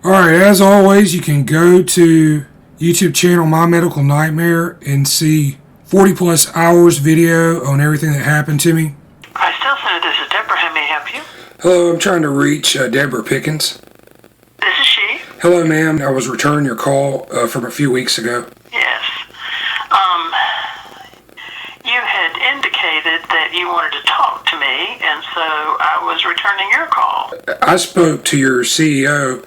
Alright, as always, you can go to YouTube channel My Medical Nightmare and see 40 plus hours video on everything that happened to me. Christ Health Center, this is Deborah. How may I help you? Hello, I'm trying to reach Deborah Pickens. This is she. Hello, ma'am. I was returning your call from a few weeks ago. Yes. You had indicated that you wanted to talk to me, and so I was returning your call. I spoke to your CEO,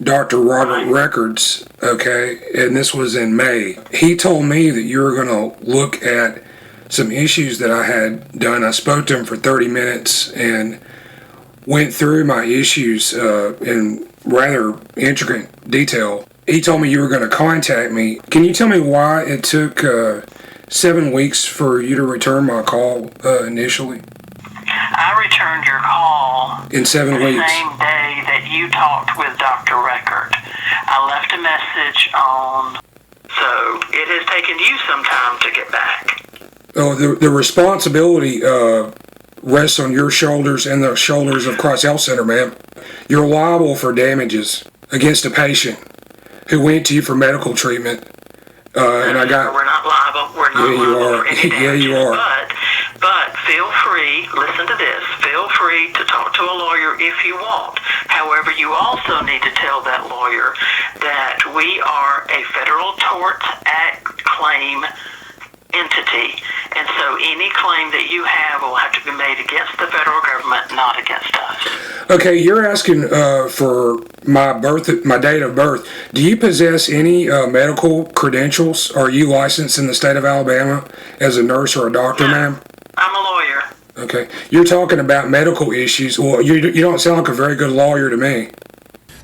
Dr. Robert Records, okay, and this was in May. He told me that you were going to look at some issues that I had done. I spoke to him for 30 minutes and went through my issues in rather intricate detail. He told me you were going to contact me. Can you tell me why it took 7 weeks for you to return my call initially? I returned your call in 7 weeks. The same day that you talked with Dr. Record. I left a message on, so it has taken you some time to get back. Oh, the responsibility rests on your shoulders and the shoulders of Christ Health Center, ma'am. You're liable for damages against a patient who went to you for medical treatment. And I got. We're not liable. We're not liable for any damages. Yeah, you are. But feel free, listen to this, feel free to talk to a lawyer if you want. However, you also need to tell that lawyer that we are a Federal Tort Act claim entity, and so any claim that you have will have to be made against the federal government, not against us. Okay, you're asking for my date of birth. Do you possess any medical credentials? Are you licensed in the state of Alabama as a nurse or a doctor, ma'am? I'm a lawyer. Okay, you're talking about medical issues. Well, you don't sound like a very good lawyer to me.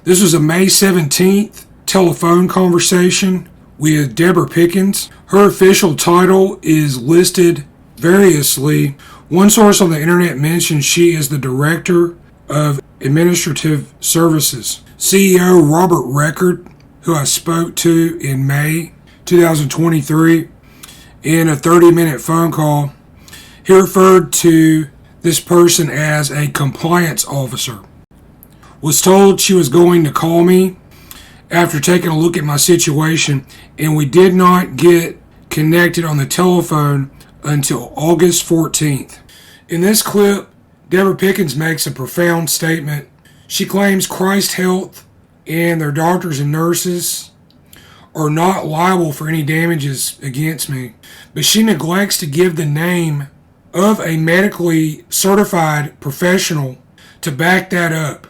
This was a May 17th telephone conversation with Deborah Pickens. Her official title is listed variously. One source on the internet mentions she is the Director of Administrative Services. CEO Robert Record, who I spoke to in May 2023 in a 30-minute phone call, he referred to this person as a compliance officer. Was told she was going to call me after taking a look at my situation, and we did not get connected on the telephone until August 14th. In this clip, Deborah Pickens makes a profound statement. She claims Christ Health and their doctors and nurses are not liable for any damages against me, but she neglects to give the name of a medically certified professional to back that up.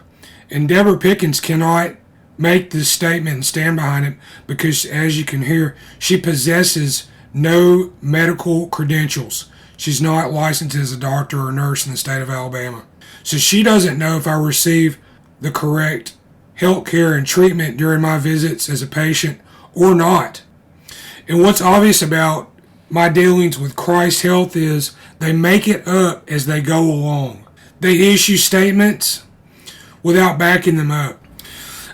And Deborah Pickens cannot make this statement and stand behind it because, as you can hear, she possesses no medical credentials. She's not licensed as a doctor or nurse in the state of Alabama. So she doesn't know if I receive the correct health care and treatment during my visits as a patient or not. And what's obvious about my dealings with Christ Health is they make it up as they go along. They issue statements without backing them up.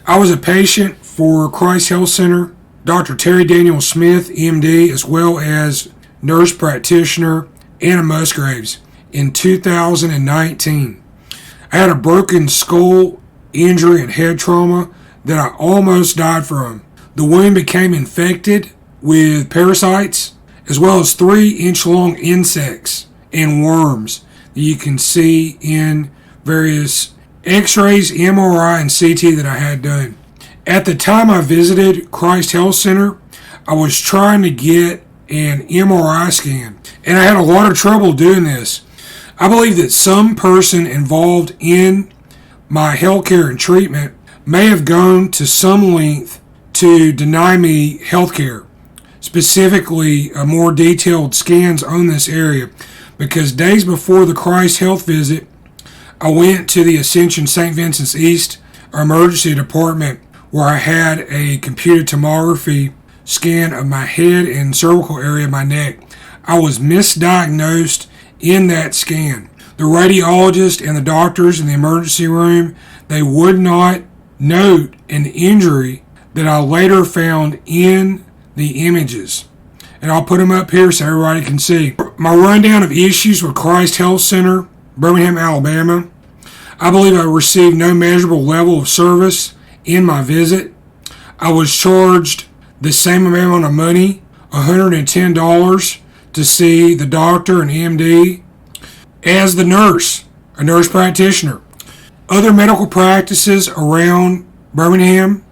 I was a patient for Christ Health Center, Dr. Terry Daniel Smith, MD, as well as nurse practitioner Anna Musgraves in 2019. I had a broken skull injury and head trauma that I almost died from. The wound became infected with parasites as well as 3-inch long insects and worms that you can see in various X-rays, MRI, and CT that I had done. At the time I visited Christ Health Center, I was trying to get an MRI scan, and I had a lot of trouble doing this. I believe that some person involved in my health care and treatment may have gone to some length to deny me health care, specifically more detailed scans on this area, because days before the Christ Health visit, I went to the Ascension St. Vincent's East emergency department where I had a computed tomography scan of my head and cervical area of my neck. I was misdiagnosed in that scan. The radiologist and the doctors in the emergency room, they would not note an injury that I later found in the images. And I'll put them up here so everybody can see. My rundown of issues with Christ Health Center, Birmingham, Alabama. I believe I received no measurable level of service in my visit. I was charged the same amount of money, $110, to see the doctor and MD as the nurse, a nurse practitioner. Other medical practices around Birmingham,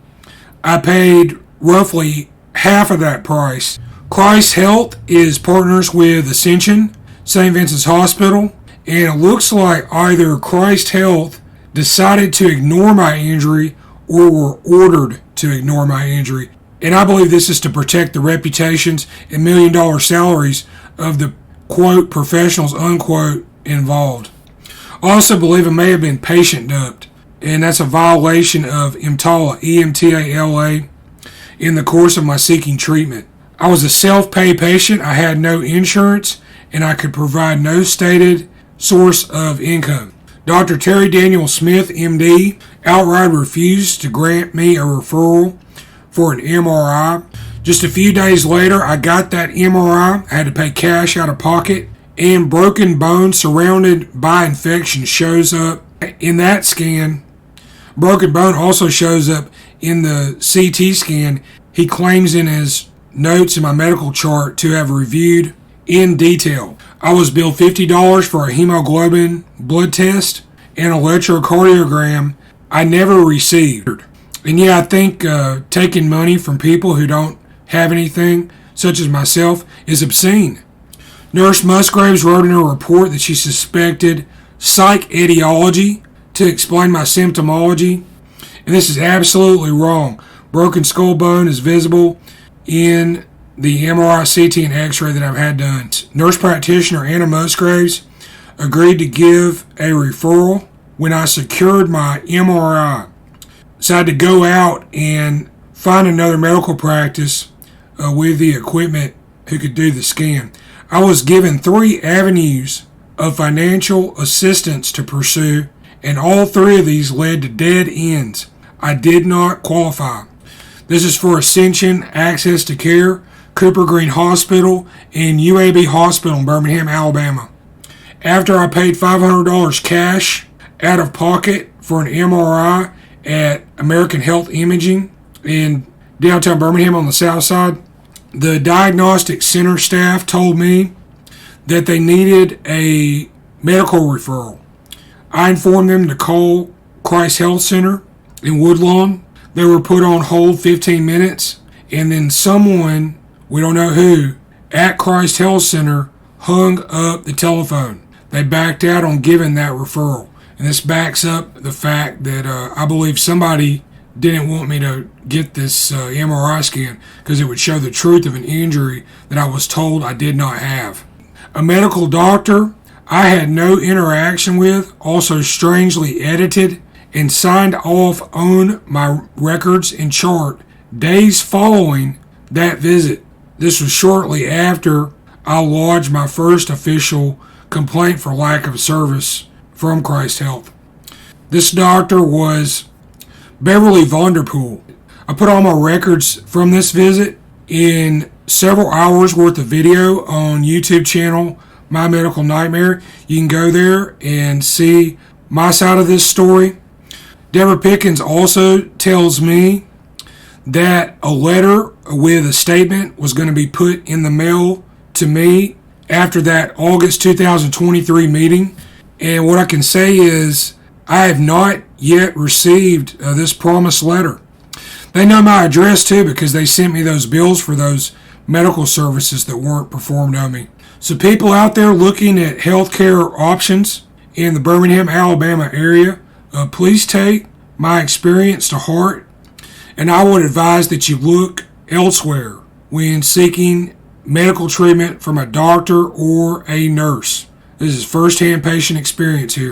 I paid roughly half of that price. Christ Health is partners with Ascension, St. Vincent's Hospital, and it looks like either Christ Health decided to ignore my injury or were ordered to ignore my injury. And I believe this is to protect the reputations and million-dollar salaries of the, quote, professionals, unquote, involved. I also believe it may have been patient dumped, and that's a violation of EMTALA, EMTALA, in the course of my seeking treatment. I was a self-pay patient, I had no insurance, and I could provide no stated source of income. Dr. Terry Daniel Smith, MD, outright refused to grant me a referral for an MRI. Just a few days later, I got that MRI. I had to pay cash out of pocket, and broken bone surrounded by infection shows up in that scan. Broken bone also shows up in the CT scan. He claims in his notes in my medical chart to have reviewed in detail. I was billed $50 for a hemoglobin blood test and electrocardiogram I never received. And yeah, I think taking money from people who don't have anything, such as myself, is obscene. Nurse Musgraves wrote in her report that she suspected psych etiology to explain my symptomology, and this is absolutely wrong. Broken skull bone is visible in the MRI, CT, and X-ray that I've had done. Nurse practitioner Anna Musgraves agreed to give a referral when I secured my MRI. So I had to go out and find another medical practice with the equipment who could do the scan. I was given 3 avenues of financial assistance to pursue, and all 3 of these led to dead ends. I did not qualify. This is for Ascension, Access to Care, Cooper Green Hospital, and UAB Hospital in Birmingham, Alabama. After I paid $500 cash out of pocket for an MRI at American Health Imaging in downtown Birmingham on the south side, the diagnostic center staff told me that they needed a medical referral. I informed them to call Christ Health Center in Woodlawn. They were put on hold 15 minutes, and then someone, we don't know who, at Christ Health Center hung up the telephone. They backed out on giving that referral. And this backs up the fact that I believe somebody didn't want me to get this MRI scan because it would show the truth of an injury that I was told I did not have. A medical doctor I had no interaction with also strangely edited and signed off on my records and chart days following that visit. This was shortly after I lodged my first official complaint for lack of service from Christ Health. This doctor was Beverly Vanderpool. I put all my records from this visit in several hours worth of video on YouTube channel My Medical Nightmare. You can go there and see my side of this story. Deborah Pickens also tells me that a letter with a statement was going to be put in the mail to me after that August 2023 meeting. And what I can say is I have not yet received this promised letter. They know my address too because they sent me those bills for those medical services that weren't performed on me. So people out there looking at healthcare options in the Birmingham, Alabama area, please take my experience to heart, and I would advise that you look elsewhere when seeking medical treatment from a doctor or a nurse. This is first-hand patient experience here.